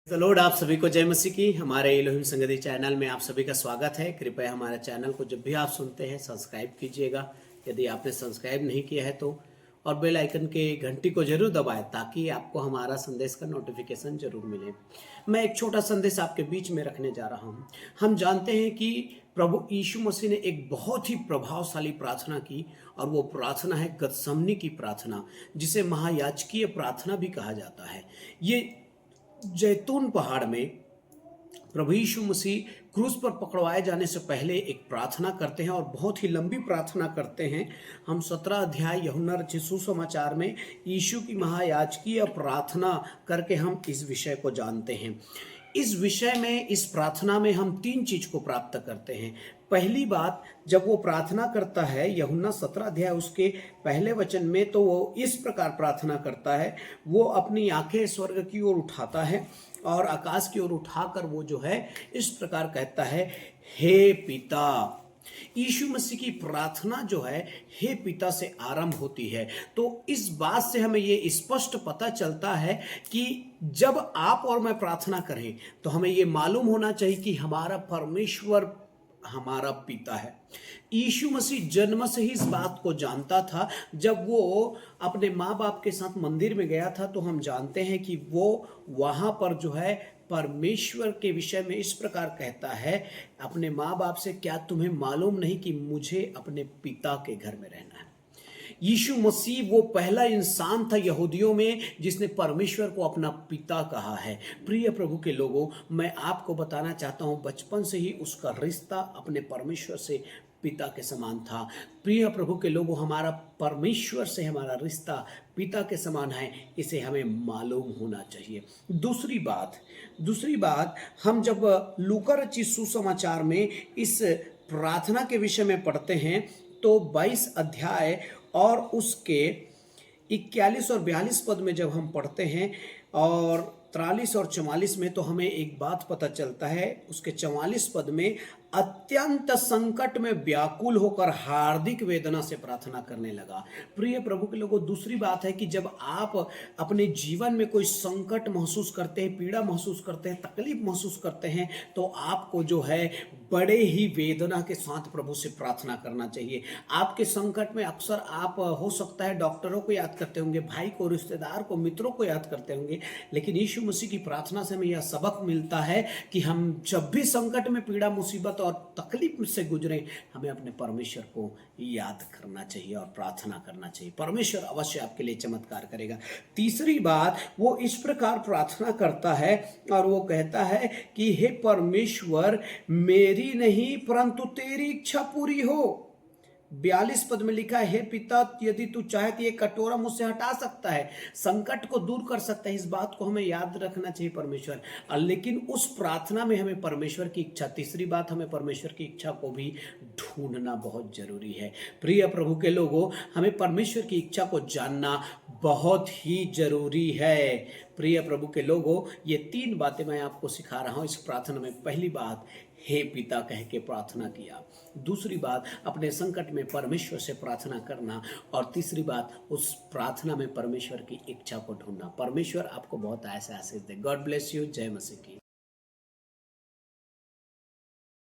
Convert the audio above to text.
The Lord, आप सभी को जय मसीह की। हमारे इलोहिम संगति चैनल में आप सभी का स्वागत है। कृपया हमारे चैनल को जब भी आप सुनते हैं सब्सक्राइब कीजिएगा, यदि आपने सब्सक्राइब नहीं किया है तो, और बेल आइकन के घंटी को जरूर दबाएं ताकि आपको हमारा संदेश का नोटिफिकेशन जरूर मिले। मैं एक छोटा संदेश आपके बीच में रखने जा रहा हूँ। हम जानते हैं कि प्रभु यीशु मसीह ने एक बहुत ही प्रभावशाली प्रार्थना की, और वो प्रार्थना है गतसमनी की प्रार्थना, जिसे महायाजकीय प्रार्थना भी कहा जाता है। ये जैतून पहाड़ में प्रभु यीशु मसीह क्रूस पर पकड़वाए जाने से पहले एक प्रार्थना करते हैं, और बहुत ही लंबी प्रार्थना करते हैं। हम 17 अध्याय यूहन्ना रचित सुसमाचार में यीशु की महायाजकीय प्रार्थना करके हम इस विषय को जानते हैं। इस विषय में, इस प्रार्थना में हम 3 चीज को प्राप्त करते हैं। पहली बात, जब वो प्रार्थना करता है यूहन्ना 17 अध्याय उसके पहले वचन में, तो वो इस प्रकार प्रार्थना करता है। वो अपनी आंखें स्वर्ग की ओर उठाता है और आकाश की ओर उठाकर वो जो है इस प्रकार कहता है, हे पिता। यीशु मसीह की प्रार्थना जो है हे पिता से आरंभ होती है। तो इस बात से हमें ये स्पष्ट पता चलता है कि जब आप और मैं प्रार्थना करें तो हमें ये मालूम होना चाहिए कि हमारा परमेश्वर हमारा पिता है। यीशु मसीह जन्म से ही इस बात को जानता था। जब वो अपने माँ बाप के साथ मंदिर में गया था तो हम जानते हैं कि वो वहां पर जो है परमेश्वर के विषय में इस प्रकार कहता है अपने माँ बाप से, क्या तुम्हें मालूम नहीं कि मुझे अपने पिता के घर में रहना है। यीशु मसीह वो पहला इंसान था यहूदियों में जिसने परमेश्वर को अपना पिता कहा है। प्रिय प्रभु के लोगों, मैं आपको बताना चाहता हूं, बचपन से ही उसका रिश्ता अपने परमेश्वर से पिता के समान था। प्रिय प्रभु के लोगों, हमारा परमेश्वर से हमारा रिश्ता पिता के समान है, इसे हमें मालूम होना चाहिए। दूसरी बात, हम जब लूका रचित सुसमाचार में इस प्रार्थना के विषय में पढ़ते हैं तो 22 अध्याय और उसके 41 और 42 पद में जब हम पढ़ते हैं, और 43 और 44 में, तो हमें एक बात पता चलता है। उसके 44 पद में अत्यंत संकट में व्याकुल होकर हार्दिक वेदना से प्रार्थना करने लगा। प्रिय प्रभु के लोगों, दूसरी बात है कि जब आप अपने जीवन में कोई संकट महसूस करते हैं, पीड़ा महसूस करते हैं, तकलीफ महसूस करते हैं, तो आपको जो है बड़े ही वेदना के साथ प्रभु से प्रार्थना करना चाहिए। आपके संकट में अक्सर आप हो सकता है डॉक्टरों को याद करते होंगे, भाई को, रिश्तेदार को, मित्रों को याद करते होंगे, लेकिन यीशु मसीह की प्रार्थना से हमें यह सबक मिलता है कि हम जब भी संकट में, पीड़ा, मुसीबत और तकलीफ से गुजरे, हमें अपने परमेश्वर को याद करना चाहिए और प्रार्थना करना चाहिए। परमेश्वर अवश्य आपके लिए चमत्कार करेगा। तीसरी बात, वो इस प्रकार प्रार्थना करता है और वो कहता है कि हे परमेश्वर, मेरी नहीं परंतु तेरी इच्छा पूरी हो। 42 पद में लिखा है, हे पिता, यदि तू चाहे तो ये कटोरा मुझसे हटा सकता है, संकट को दूर कर सकता है। इस बात को हमें याद रखना चाहिए परमेश्वर। लेकिन उस प्रार्थना में हमें परमेश्वर की इच्छा, तीसरी बात, हमें परमेश्वर की इच्छा को भी ढूंढना बहुत जरूरी है। प्रिय प्रभु के लोगों, हमें परमेश्वर की इच्छा को जानना बहुत ही जरूरी है। प्रिय प्रभु के लोगों, ये 3 बातें मैं आपको सिखा रहा हूं इस प्रार्थना में। पहली बात, हे पिता कह के प्रार्थना किया। दूसरी बात, अपने संकट में परमेश्वर से प्रार्थना करना। और तीसरी बात, उस प्रार्थना में परमेश्वर की इच्छा को ढूंढना। परमेश्वर आपको बहुत ऐसा आशीष दे। God bless you. जय मसीह की।